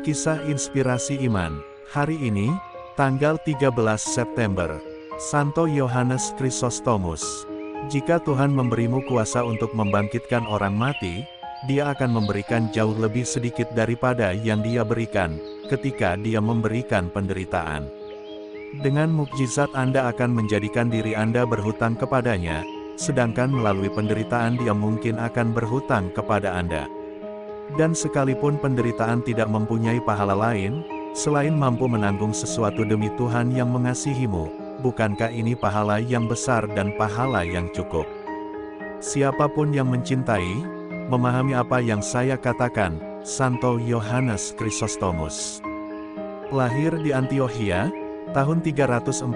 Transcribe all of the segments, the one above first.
Kisah Inspirasi Iman. Hari ini, tanggal 13 September, Santo Yohanes Chrysostomus. Jika Tuhan memberimu kuasa untuk membangkitkan orang mati, Dia akan memberikan jauh lebih sedikit daripada yang Dia berikan, ketika Dia memberikan penderitaan. Dengan mukjizat Anda akan menjadikan diri Anda berhutang kepadanya, sedangkan melalui penderitaan Dia mungkin akan berhutang kepada Anda. Dan sekalipun penderitaan tidak mempunyai pahala lain, selain mampu menanggung sesuatu demi Tuhan yang mengasihimu, bukankah ini pahala yang besar dan pahala yang cukup? Siapapun yang mencintai, memahami apa yang saya katakan, Santo Yohanes Chrysostomus. Lahir di Antiokhia, tahun 347,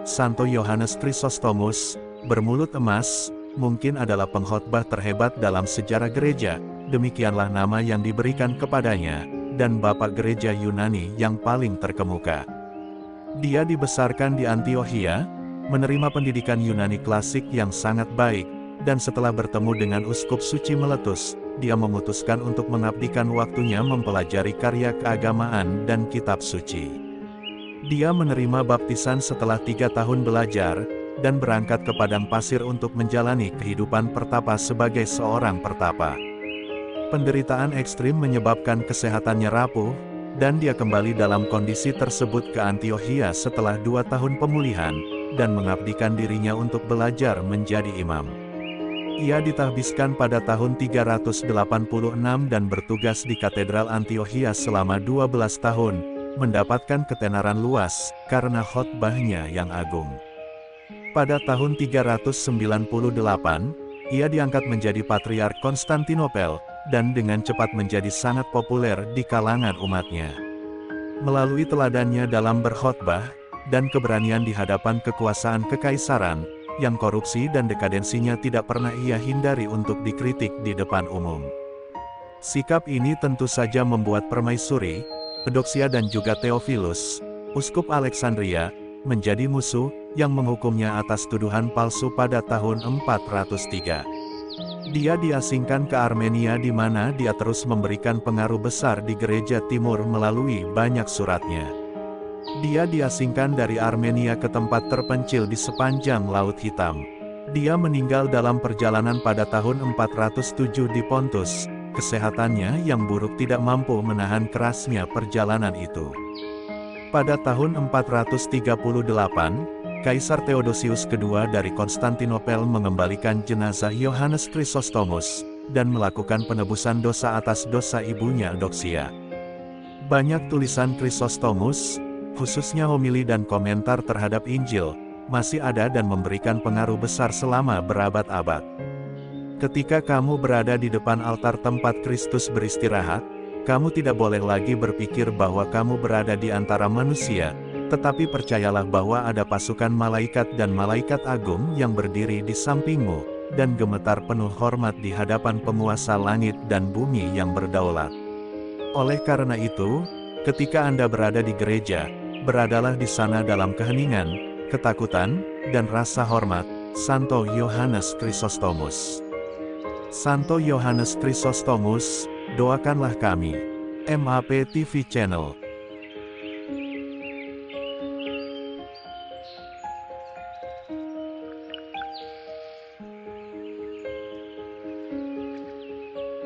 Santo Yohanes Chrysostomus, bermulut emas, mungkin adalah pengkhotbah terhebat dalam sejarah gereja. Demikianlah nama yang diberikan kepadanya, dan Bapak Gereja Yunani yang paling terkemuka. Dia dibesarkan di Antiokhia, menerima pendidikan Yunani klasik yang sangat baik, dan setelah bertemu dengan Uskup Suci Meletus, dia memutuskan untuk mengabdikan waktunya mempelajari karya keagamaan dan kitab suci. Dia menerima baptisan setelah 3 tahun belajar, dan berangkat ke padang pasir untuk menjalani kehidupan pertapa sebagai seorang pertapa. Penderitaan ekstrim menyebabkan kesehatannya rapuh, dan dia kembali dalam kondisi tersebut ke Antiokhia setelah 2 tahun pemulihan, dan mengabdikan dirinya untuk belajar menjadi imam. Ia ditahbiskan pada tahun 386 dan bertugas di Katedral Antiokhia selama 12 tahun, mendapatkan ketenaran luas, karena khotbahnya yang agung. Pada tahun 398, ia diangkat menjadi Patriark Konstantinopel, dan dengan cepat menjadi sangat populer di kalangan umatnya. Melalui teladannya dalam berkhotbah, dan keberanian di hadapan kekuasaan kekaisaran, yang korupsi dan dekadensinya tidak pernah ia hindari untuk dikritik di depan umum. Sikap ini tentu saja membuat Permaisuri, Eudoxia dan juga Theophilus, Uskup Alexandria, menjadi musuh, yang menghukumnya atas tuduhan palsu pada tahun 403. Dia diasingkan ke Armenia di mana dia terus memberikan pengaruh besar di gereja timur melalui banyak suratnya. Dia diasingkan dari Armenia ke tempat terpencil di sepanjang Laut Hitam. Dia meninggal dalam perjalanan pada tahun 407 di Pontus. Kesehatannya yang buruk tidak mampu menahan kerasnya perjalanan itu. Pada tahun 438, Kaisar Theodosius II dari Konstantinopel mengembalikan jenazah Yohanes Chrysostomus, dan melakukan penebusan dosa atas dosa ibunya Eudoxia. Banyak tulisan Chrysostomus, khususnya homili dan komentar terhadap Injil, masih ada dan memberikan pengaruh besar selama berabad-abad. Ketika kamu berada di depan altar tempat Kristus beristirahat, kamu tidak boleh lagi berpikir bahwa kamu berada di antara manusia, tetapi percayalah bahwa ada pasukan malaikat dan malaikat agung yang berdiri di sampingmu, dan gemetar penuh hormat di hadapan penguasa langit dan bumi yang berdaulat. Oleh karena itu, ketika Anda berada di gereja, beradalah di sana dalam keheningan, ketakutan, dan rasa hormat, Santo Yohanes Chrysostomus. Santo Yohanes Chrysostomus, doakanlah kami. MAP TV Channel.